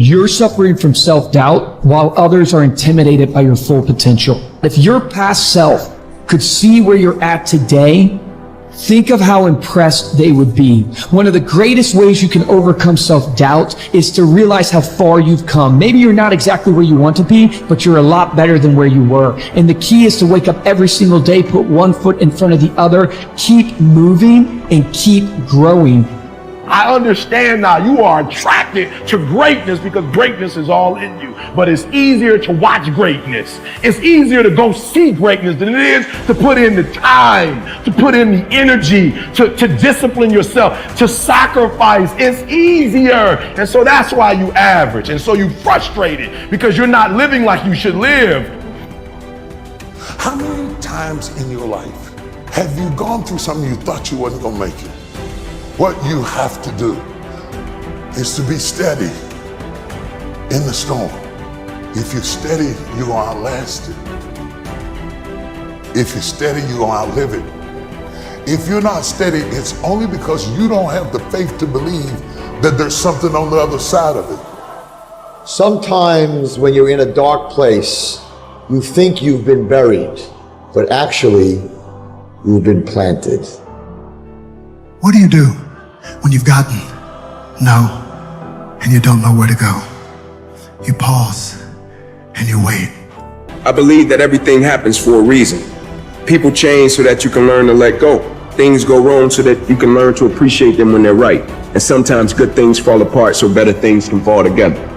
You're suffering from self-doubt while others are intimidated by your full potential. If your past self could see where you're at today, think of how impressed they would be. One of the greatest ways you can overcome self-doubt is to realize how far you've come. Maybe you're not exactly where you want to be, but you're a lot better than where you were. And the key is to wake up every single day, put one foot in front of the other, keep moving and keep growing. I understand now you are attracted to greatness because greatness is all in you. But it's easier to watch greatness. It's easier to go see greatness than it is to put in the time, to put in the energy, to discipline yourself, to sacrifice. It's easier. And so that's why you average. And so you're frustrated because you're not living like you should live. How many times in your life have you gone through something you thought you wasn't going to make it? What you have to do is to be steady in the storm. If you're steady, you're going to outlast it. If you're steady, you're going to outlive it. If you're not steady, it's only because you don't have the faith to believe that there's something on the other side of it. Sometimes when you're in a dark place, you think you've been buried, but actually, you've been planted. What do you do when you've gotten no and you don't know where to go? You pause and you wait. I believe that everything happens for a reason. People change so that you can learn to let go. Things go wrong so that you can learn to appreciate them when they're right. And sometimes good things fall apart so better things can fall together.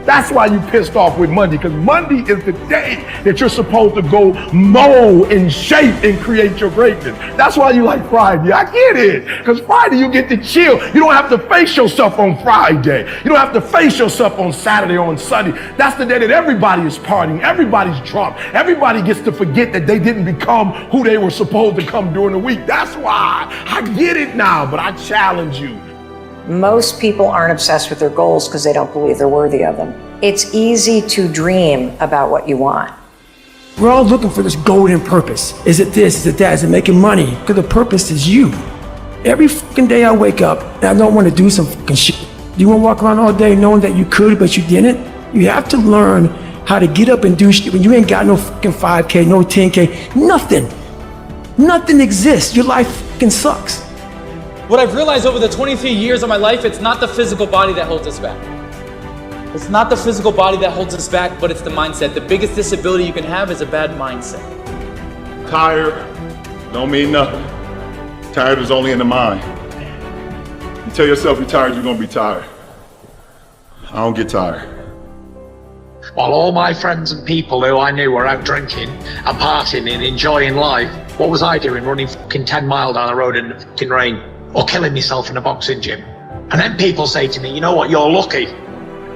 That's why you pissed off with Monday, because Monday is the day that you're supposed to go mold and shape and create your greatness. That's why you like Friday. I get it, because Friday you get to chill. You don't have to face yourself on Friday. You don't have to face yourself on Saturday or on Sunday. That's the day that everybody is partying. Everybody's drunk. Everybody gets to forget that they didn't become who they were supposed to come during the week. That's why I get it now, but I challenge you. Most people aren't obsessed with their goals because they don't believe they're worthy of them. It's easy to dream about what you want. We're all looking for this golden purpose. Is it this? Is it that? Is it making money? Because the purpose is you. Every fucking day I wake up and I don't want to do some fucking shit. Do you want to walk around all day knowing that you could, but you didn't? You have to learn how to get up and do shit when you ain't got no fucking 5K, no 10K, nothing. Nothing exists. Your life fucking sucks. What I've realized over the 23 years of my life, it's not the physical body that holds us back. It's not the physical body that holds us back, but it's the mindset. The biggest disability you can have is a bad mindset. Tired don't mean nothing. Tired is only in the mind. You tell yourself you're tired, you're gonna be tired. I don't get tired. While all my friends and people who I knew were out drinking and partying and enjoying life, what was I doing? Running fucking 10 miles down the road in the fucking rain or killing myself in a boxing gym. And then people say to me, you know what, you're lucky.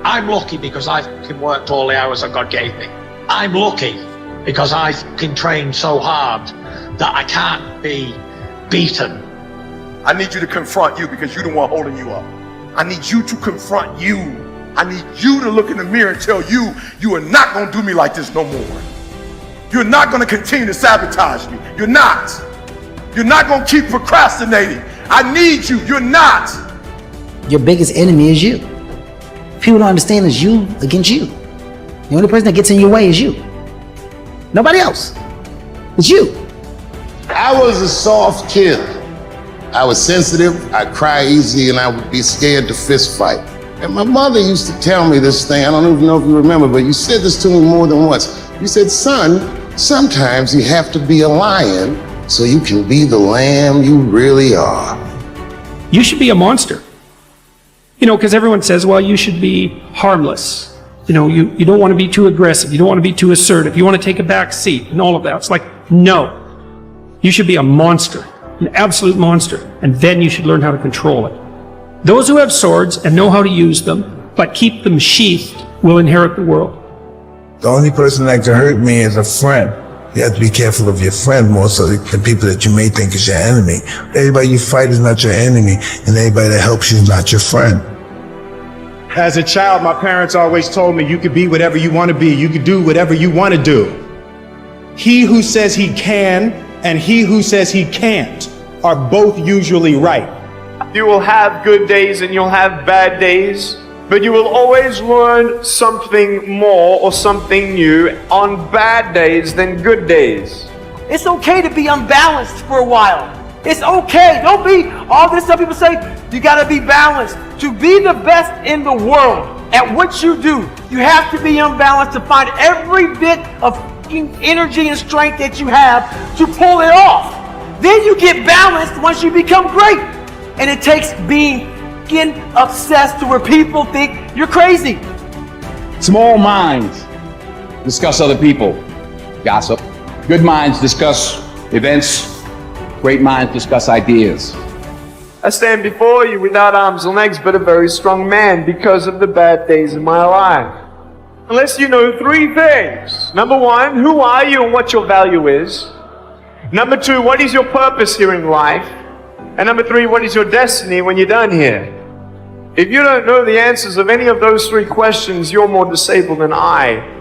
I'm lucky because I fucking worked all the hours that God gave me. I'm lucky because I fucking trained so hard that I can't be beaten. I need you to confront you because you're the one holding you up. I need you to confront you. I need you to look in the mirror and tell you, you are not gonna do me like this no more. You're not gonna continue to sabotage me. You're not. You're not gonna keep procrastinating. I need you. You're not. Your biggest enemy is you. People don't understand it's you against you. The only person that gets in your way is you. Nobody else. It's you. I was a soft kid. I was sensitive, I cry easy, and I would be scared to fist fight. And my mother used to tell me this thing, I don't even know if you remember, but you said this to me more than once. You said, son, sometimes you have to be a lion so you can be the lamb you really are. You should be a monster. You know, because everyone says, well, you should be harmless. You know, you don't want to be too aggressive. You don't want to be too assertive. You want to take a back seat and all of that. It's like, no. You should be a monster, an absolute monster. And then you should learn how to control it. Those who have swords and know how to use them, but keep them sheathed, will inherit the world. The only person that can hurt me is a friend. You have to be careful of your friend more so than people that you may think is your enemy. Everybody you fight is not your enemy, and anybody that helps you is not your friend. As a child, my parents always told me you could be whatever you want to be. You could do whatever you want to do. He who says he can and he who says he can't are both usually right. You will have good days and you'll have bad days, but you will always learn something more or something new on bad days than good days. It's okay to be unbalanced for a while. It's okay. Don't be all this stuff people say, you got to be balanced. To be the best in the world at what you do, you have to be unbalanced to find every bit of energy and strength that you have to pull it off. Then you get balanced once you become great. And it takes being obsessed to where people think you're crazy. Small minds discuss other people, gossip. Good minds discuss events. Great minds discuss ideas. I stand before you without arms and legs, but a very strong man because of the bad days in my life. Unless you know three things. Number one, who are you and what your value is? Number two, what is your purpose here in life? And number three, what is your destiny when you're done here? If you don't know the answers of any of those three questions, you're more disabled than I.